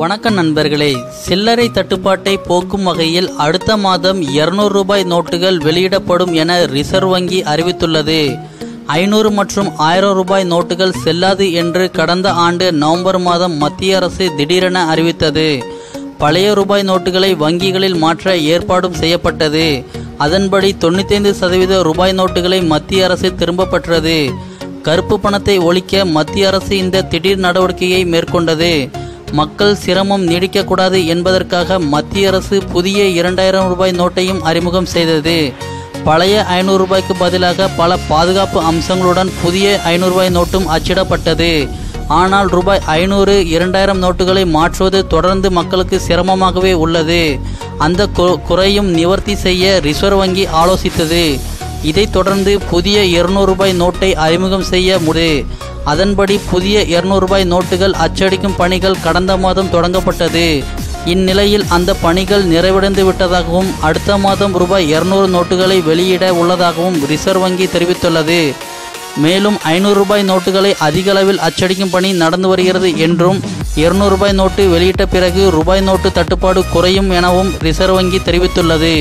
வணக்கம் நண்பர்களே, சில்லறை தட்டுப்பாட்டை போக்கும் வகையில் அடுத்த மாதம் 200 ரூபாய் நோட்டுகள் வெளியிடப்படும் என ரிசர்வ் வங்கி அறிவித்துள்ளது. 500 மற்றும் 1000 ரூபாய் நோட்டுகள் செல்லாது என்று கடந்த ஆண்டு நவம்பர் மாதம் மத்திய அரசு திடீரென அறிவித்தது. பழைய ரூபாய் நோட்டுகளை வங்கிகளில் மாற்ற ஏற்பாடும் செய்யப்பட்டது. அதன்படி 95% ரூபாய் நோட்டுகளை மத்திய அரசு திரும்ப பெற்றது. கருப்பு பணத்தை ஒழிக்க மத்திய அரசு இந்த திடீர் நடவடிக்கையை மேற்கொண்டது. மக்கள் சிரமம் நீடிக்கக்கூடாது என்பதற்காக மத்திய அரசு புதிய 2000 ரூபாய் நோட்டையும் அறிமுகம் செய்தது. பழைய 500 ரூபாய்க்கு பதிலாக பல பாதுகாப்பு அம்சங்களுடன் புதிய 500 ரூபாய் நோட்டும் அச்சிடப்பட்டது. ஆனால் ரூபாய் 500, 2000 நோட்டுகளை மாற்றுவது தொடர்ந்து மக்களுக்கு சிரமமாகவே உள்ளது. அந்த குறையும் நிவர்த்தி செய்ய ரிசர்வ் வங்கி ஆலோசித்தது. இதைத் தொடர்ந்து புதிய 200 ரூபாய் நோட்டை அறிமுகம் செய்ய முடியும். அதன்படி புதிய 200 ரூபாய் நோட்டுகள் அச்சடிக்கும் பணிகள் கடந்த மாதம் தொடங்கப்பட்டது. இந்நிலையில் அந்த பணிகள் நிறைவடைந்து விட்டதாகவும் அடுத்த மாதம் ரூபாய் 200 நோட்டுகளை வெளியிட உள்ளதாகவும் ரிசர்வ் வங்கி தெரிவித்துள்ளது. மேலும் 500 ரூபாய் நோட்டுகளை அதிக அளவில் அச்சடிக்கும் பணி நடந்து வருகிறது என்றும் 200 ரூபாய் நோட்டு வெளியிட்ட பிறகு ரூபாய் நோட்டு தட்டுப்பாடு குறையும் எனவும் ரிசர்வ் வங்கி தெரிவித்துள்ளது.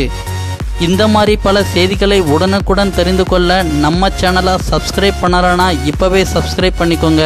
இந்த மாதிரி பல செய்திகளை உடனுக்குடன் தெரிந்து கொள்ள நம்ம சேனலை சப்ஸ்கிரைப் பண்ணலனா இப்போவே சப்ஸ்கிரைப் பண்ணிக்கோங்க.